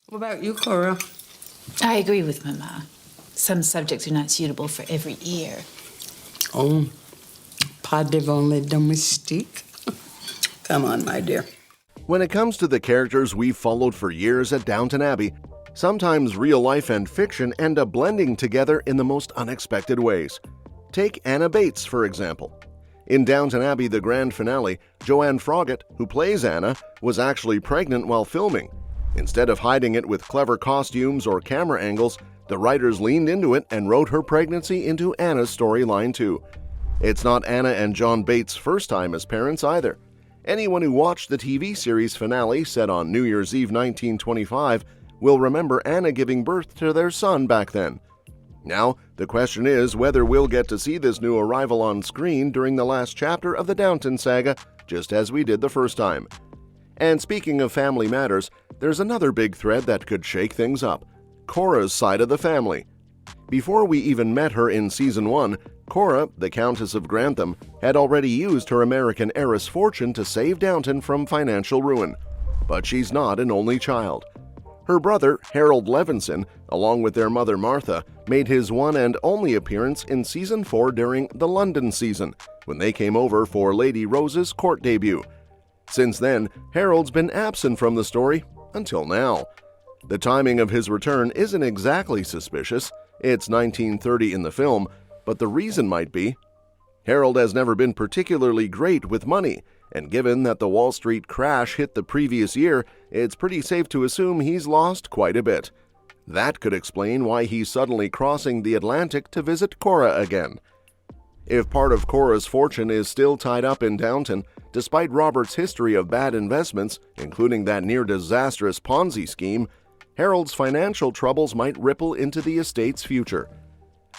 What about you, Cora? I agree with Mama. Some subjects are not suitable for every ear. Oh, pas devant les domestiques. Come on, my dear. When it comes to the characters we've followed for years at Downton Abbey, sometimes real life and fiction end up blending together in the most unexpected ways. Take Anna Bates, for example. In Downton Abbey, the grand finale, Joanne Froggatt, who plays Anna, was actually pregnant while filming. Instead of hiding it with clever costumes or camera angles, the writers leaned into it and wrote her pregnancy into Anna's storyline too. It's not Anna and John Bates' first time as parents either. Anyone who watched the TV series finale set on New Year's Eve 1925 will remember Anna giving birth to their son back then. Now, the question is whether we'll get to see this new arrival on screen during the last chapter of the Downton saga, just as we did the first time. And speaking of family matters, there's another big thread that could shake things up: Cora's side of the family. Before we even met her in Season 1, Cora, the Countess of Grantham, had already used her American heiress fortune to save Downton from financial ruin. But she's not an only child. Her brother, Harold Levenson, along with their mother Martha, made his one and only appearance in Season 4 during the London season, when they came over for Lady Rose's court debut. Since then, Harold's been absent from the story until now. The timing of his return isn't exactly suspicious. It's 1930 in the film, but the reason might be Harold has never been particularly great with money, and given that the Wall Street crash hit the previous year, it's pretty safe to assume he's lost quite a bit. That could explain why he's suddenly crossing the Atlantic to visit Cora again. If part of Cora's fortune is still tied up in Downton, despite Robert's history of bad investments, including that near-disastrous Ponzi scheme, Harold's financial troubles might ripple into the estate's future.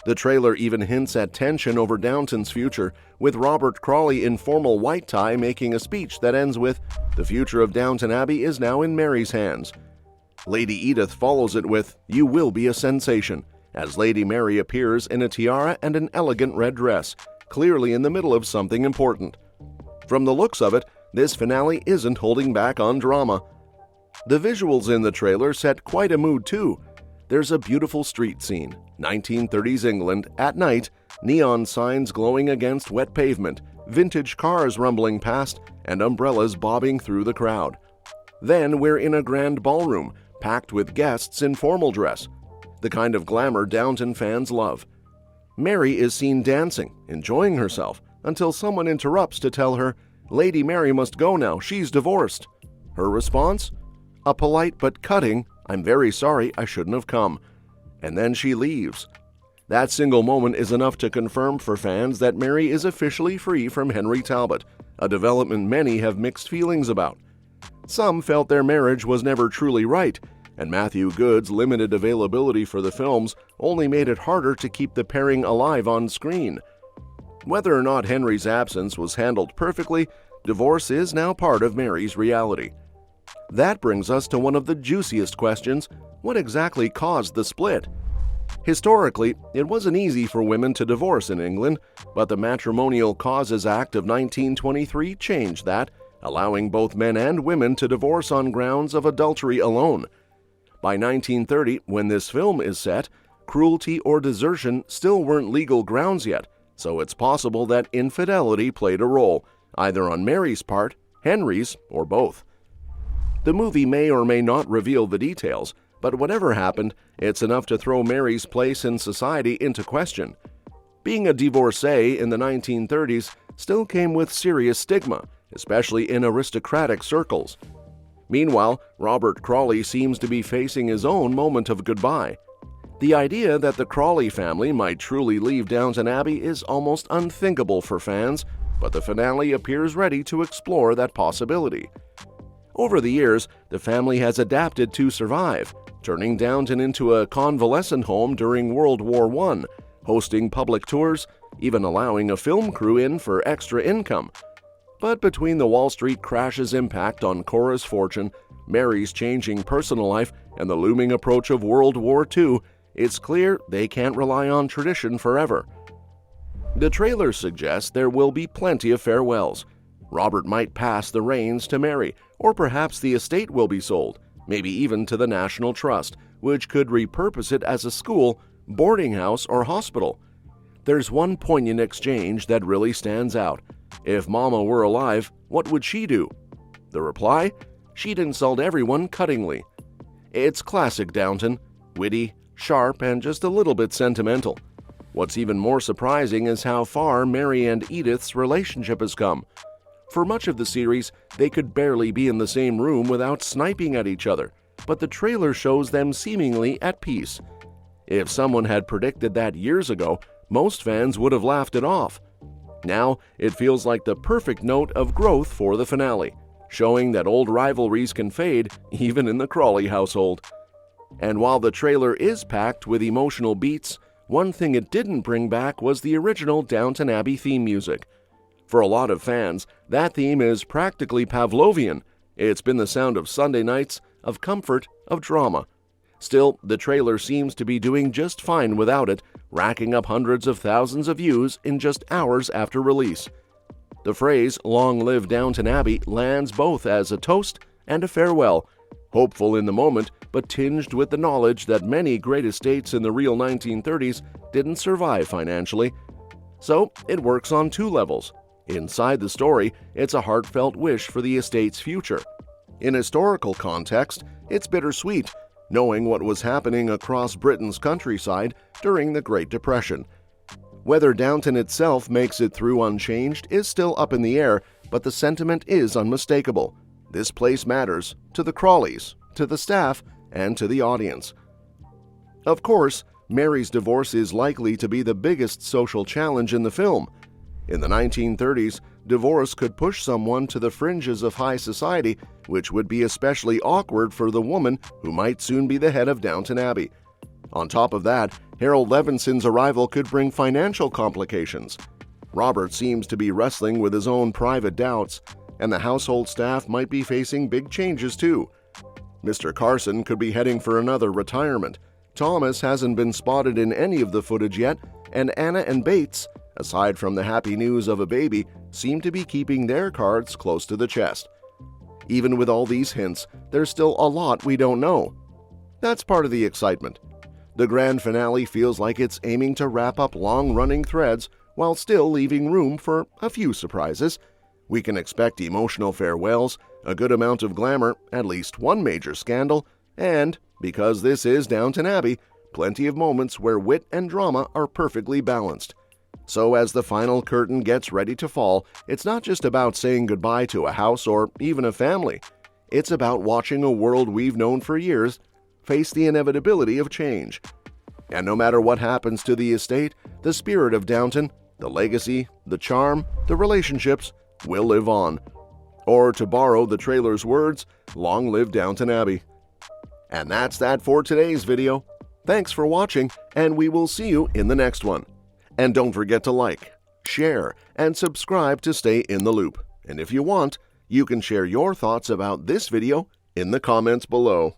The trailer even hints at tension over Downton's future, with Robert Crawley in formal white tie making a speech that ends with, "The future of Downton Abbey is now in Mary's hands." Lady Edith follows it with, "You will be a sensation," as Lady Mary appears in a tiara and an elegant red dress, clearly in the middle of something important. From the looks of it, this finale isn't holding back on drama. The visuals in the trailer set quite a mood too. There's a beautiful street scene, 1930s England, at night, neon signs glowing against wet pavement, vintage cars rumbling past, and umbrellas bobbing through the crowd. Then we're in a grand ballroom, packed with guests in formal dress, the kind of glamour Downton fans love. Mary is seen dancing, enjoying herself, until someone interrupts to tell her, "Lady Mary must go now, she's divorced." Her response? A polite but cutting, "I'm very sorry, I shouldn't have come." And then she leaves. That single moment is enough to confirm for fans that Mary is officially free from Henry Talbot, a development many have mixed feelings about. Some felt their marriage was never truly right, and Matthew Goode's limited availability for the films only made it harder to keep the pairing alive on screen. Whether or not Henry's absence was handled perfectly, divorce is now part of Mary's reality. That brings us to one of the juiciest questions: what exactly caused the split? Historically, it wasn't easy for women to divorce in England, but the Matrimonial Causes Act of 1923 changed that, allowing both men and women to divorce on grounds of adultery alone. By 1930, when this film is set, cruelty or desertion still weren't legal grounds yet, so it's possible that infidelity played a role, either on Mary's part, Henry's, or both. The movie may or may not reveal the details, but whatever happened, it's enough to throw Mary's place in society into question. Being a divorcee in the 1930s still came with serious stigma, especially in aristocratic circles. Meanwhile, Robert Crawley seems to be facing his own moment of goodbye. The idea that the Crawley family might truly leave Downton Abbey is almost unthinkable for fans, but the finale appears ready to explore that possibility. Over the years, the family has adapted to survive, turning Downton into a convalescent home during World War I, hosting public tours, even allowing a film crew in for extra income. But between the Wall Street crash's impact on Cora's fortune, Mary's changing personal life, and the looming approach of World War II, it's clear they can't rely on tradition forever. The trailer suggests there will be plenty of farewells. Robert might pass the reins to Mary, or perhaps the estate will be sold, maybe even to the National Trust, which could repurpose it as a school, boarding house, or hospital. There's one poignant exchange that really stands out. If Mama were alive, what would she do? The reply? She'd insult everyone cuttingly. It's classic Downton, witty, sharp, and just a little bit sentimental. What's even more surprising is how far Mary and Edith's relationship has come. For much of the series, they could barely be in the same room without sniping at each other, but the trailer shows them seemingly at peace. If someone had predicted that years ago, most fans would have laughed it off. Now, it feels like the perfect note of growth for the finale, showing that old rivalries can fade even in the Crawley household. And while the trailer is packed with emotional beats, one thing it didn't bring back was the original Downton Abbey theme music. For a lot of fans, that theme is practically Pavlovian. It's been the sound of Sunday nights, of comfort, of drama. Still, the trailer seems to be doing just fine without it, racking up hundreds of thousands of views in just hours after release. The phrase, "Long live Downton Abbey," lands both as a toast and a farewell, hopeful in the moment, but tinged with the knowledge that many great estates in the real 1930s didn't survive financially. So, it works on two levels. Inside the story, it's a heartfelt wish for the estate's future. In historical context, it's bittersweet, knowing what was happening across Britain's countryside during the Great Depression. Whether Downton itself makes it through unchanged is still up in the air, but the sentiment is unmistakable. This place matters to the Crawleys, to the staff, and to the audience. Of course, Mary's divorce is likely to be the biggest social challenge in the film. In the 1930s, divorce could push someone to the fringes of high society, which would be especially awkward for the woman who might soon be the head of Downton Abbey. On top of that, Harold Levenson's arrival could bring financial complications. Robert seems to be wrestling with his own private doubts, and the household staff might be facing big changes too. Mr. Carson could be heading for another retirement. Thomas hasn't been spotted in any of the footage yet, and Anna and Bates, aside from the happy news of a baby, seem to be keeping their cards close to the chest. Even with all these hints, there's still a lot we don't know. That's part of the excitement. The grand finale feels like it's aiming to wrap up long-running threads while still leaving room for a few surprises. We can expect emotional farewells, a good amount of glamour, at least one major scandal, and, because this is Downton Abbey, plenty of moments where wit and drama are perfectly balanced. So as the final curtain gets ready to fall, it's not just about saying goodbye to a house or even a family. It's about watching a world we've known for years face the inevitability of change. And no matter what happens to the estate, the spirit of Downton, the legacy, the charm, the relationships will live on. Or to borrow the trailer's words, long live Downton Abbey. And that's that for today's video. Thanks for watching, and we will see you in the next one. And don't forget to like, share, and subscribe to stay in the loop. And if you want, you can share your thoughts about this video in the comments below.